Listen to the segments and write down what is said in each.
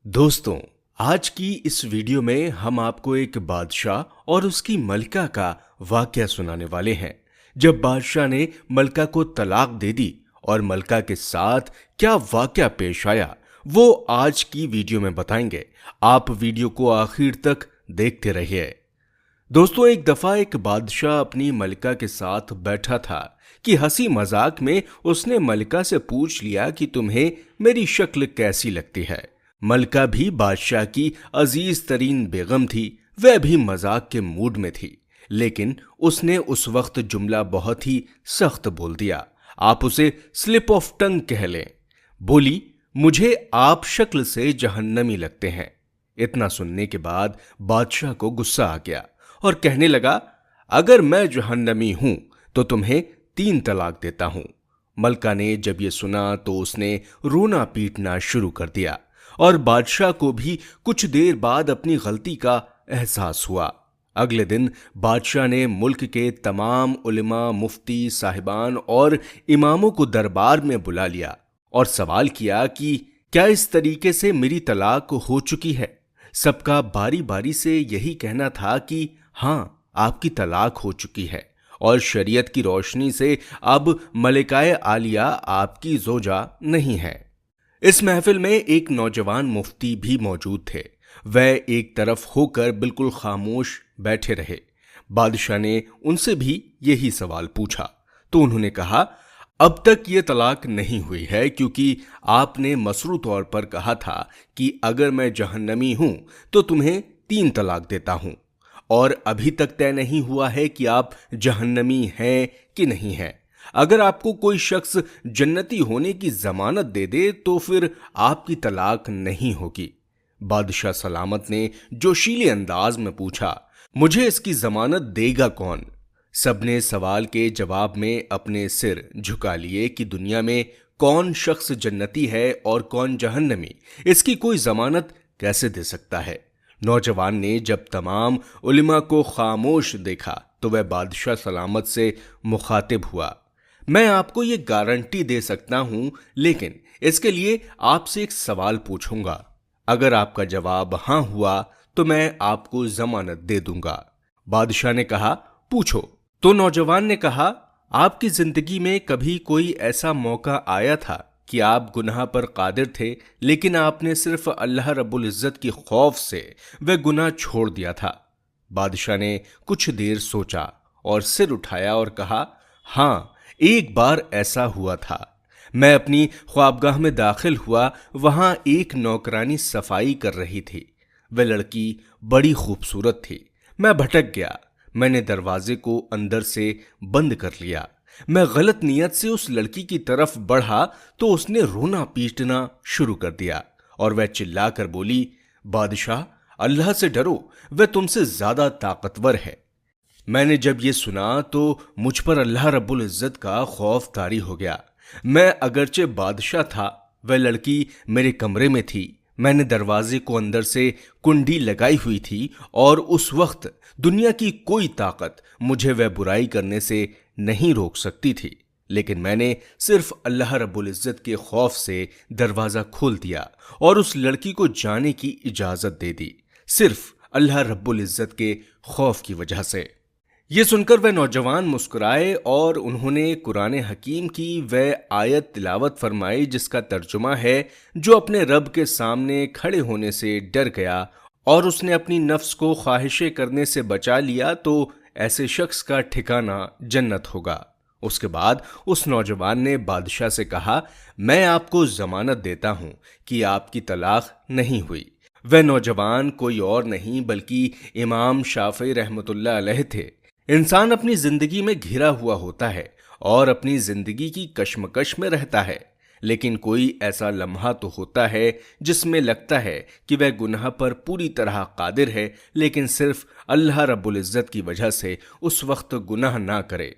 दोस्तों, आज की इस वीडियो में हम आपको एक बादशाह और उसकी मलका का वाकया सुनाने वाले हैं। जब बादशाह ने मलका को तलाक दे दी और मलका के साथ क्या वाकया पेश आया, वो आज की वीडियो में बताएंगे। आप वीडियो को आखिर तक देखते रहिए। दोस्तों, एक दफा एक बादशाह अपनी मलका के साथ बैठा था कि हंसी मजाक में उसने मलका से पूछ लिया कि तुम्हें मेरी शक्ल कैसी लगती है। मलका भी बादशाह की अजीज तरीन बेगम थी। वह भी मजाक के मूड में थी, लेकिन उसने उस वक्त जुमला बहुत ही सख्त बोल दिया। आप उसे स्लिप ऑफ टंग कह लें। बोली, मुझे आप शक्ल से जहन्नमी लगते हैं। इतना सुनने के बाद बादशाह को गुस्सा आ गया और कहने लगा, अगर मैं जहन्नमी हूं तो तुम्हें 3 तलाक देता हूं। मलका ने जब यह सुना तो उसने रोना पीटना शुरू कर दिया और बादशाह को भी कुछ देर बाद अपनी गलती का एहसास हुआ। अगले दिन बादशाह ने मुल्क के तमाम उलेमा, मुफ्ती साहिबान और इमामों को दरबार में बुला लिया और सवाल किया कि क्या इस तरीके से मेरी तलाक हो चुकी है। सबका बारी बारी से यही कहना था कि हाँ, आपकी तलाक हो चुकी है और शरीयत की रोशनी से अब मलिकाए आलिया आपकी जोजा नहीं है। इस महफिल में एक नौजवान मुफ्ती भी मौजूद थे। वह एक तरफ होकर बिल्कुल खामोश बैठे रहे। बादशाह ने उनसे भी यही सवाल पूछा तो उन्होंने कहा, अब तक ये तलाक नहीं हुई है क्योंकि आपने मसरू तौर पर कहा था कि अगर मैं जहन्नमी हूं तो तुम्हें 3 तलाक देता हूं, और अभी तक तय नहीं हुआ है कि आप जहन्नमी हैं कि नहीं हैं। अगर आपको कोई शख्स जन्नती होने की जमानत दे दे तो फिर आपकी तलाक नहीं होगी। बादशाह सलामत ने जोशीले अंदाज में पूछा, मुझे इसकी जमानत देगा कौन? सबने सवाल के जवाब में अपने सिर झुका लिए कि दुनिया में कौन शख्स जन्नती है और कौन जहन्नमी, इसकी कोई जमानत कैसे दे सकता है। नौजवान ने जब तमाम उलिमा को खामोश देखा तो वह बादशाह सलामत से मुखातिब हुआ, मैं आपको ये गारंटी दे सकता हूं, लेकिन इसके लिए आपसे एक सवाल पूछूंगा। अगर आपका जवाब हां हुआ तो मैं आपको जमानत दे दूंगा। बादशाह ने कहा, पूछो। तो नौजवान ने कहा, आपकी जिंदगी में कभी कोई ऐसा मौका आया था कि आप गुनाह पर कादिर थे, लेकिन आपने सिर्फ अल्लाह रब्बुल इज्जत की खौफ से वह गुनाह छोड़ दिया था? बादशाह ने कुछ देर सोचा और सिर उठाया और कहा, हां, एक बार ऐसा हुआ था। मैं अपनी ख्वाबगाह में दाखिल हुआ। वहां एक नौकरानी सफाई कर रही थी। वह लड़की बड़ी खूबसूरत थी। मैं भटक गया। मैंने दरवाजे को अंदर से बंद कर लिया। मैं गलत नियत से उस लड़की की तरफ बढ़ा तो उसने रोना पीटना शुरू कर दिया और वह चिल्लाकर बोली, बादशाह, अल्लाह से डरो, वह तुमसे ज्यादा ताकतवर है। मैंने जब ये सुना तो मुझ पर अल्लाह रब्बुल इज्जत का खौफ तारी हो गया। मैं अगरचे बादशाह था, वह लड़की मेरे कमरे में थी। मैंने दरवाजे को अंदर से कुंडी लगाई हुई थी और उस वक्त दुनिया की कोई ताकत मुझे वह बुराई करने से नहीं रोक सकती थी। लेकिन मैंने सिर्फ अल्लाह रब्बुल इज्जत के खौफ से दरवाजा खोल दिया और उस लड़की को जाने की इजाजत दे दी, सिर्फ अल्लाह रब्बुल इज्जत के खौफ की वजह से। ये सुनकर वह नौजवान मुस्कुराए और उन्होंने कुरान हकीम की वह आयत तिलावत फरमाई जिसका तर्जुमा है, जो अपने रब के सामने खड़े होने से डर गया और उसने अपनी नफ्स को ख्वाहिशें करने से बचा लिया तो ऐसे शख्स का ठिकाना जन्नत होगा। उसके बाद उस नौजवान ने बादशाह से कहा, मैं आपको जमानत देता हूं कि आपकी तलाक नहीं हुई। वह नौजवान कोई और नहीं बल्कि इमाम शाफी रहमतुल्लाह अलैह थे। इंसान अपनी जिंदगी में घिरा हुआ होता है और अपनी जिंदगी की कश्मकश में रहता है, लेकिन कोई ऐसा लम्हा तो होता है जिसमें लगता है कि वह गुनाह पर पूरी तरह कादिर है, लेकिन सिर्फ अल्लाह रब्बुल इज्जत की वजह से उस वक्त गुनाह ना करे।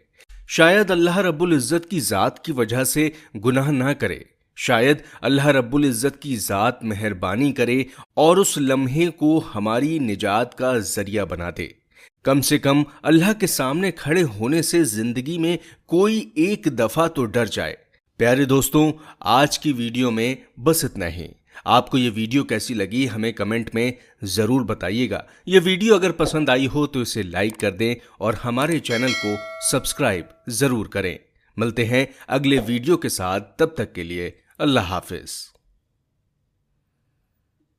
शायद अल्लाह रब्बुल इज्जत की जात की वजह से गुनाह ना करे, शायद अल्लाह रब्बुल इज्जत की जात मेहरबानी करे और उस लम्हे को हमारी निजात का जरिया बना दे। कम से कम अल्लाह के सामने खड़े होने से जिंदगी में कोई एक दफा तो डर जाए। प्यारे दोस्तों, आज की वीडियो में बस इतना ही। आपको ये वीडियो कैसी लगी हमें कमेंट में ज़रूर बताइएगा। ये वीडियो अगर पसंद आई हो तो इसे लाइक कर दें और हमारे चैनल को सब्सक्राइब ज़रूर करें। मिलते हैं अगले वीडियो के साथ, तब तक के लिए अल्लाह हाफिज़।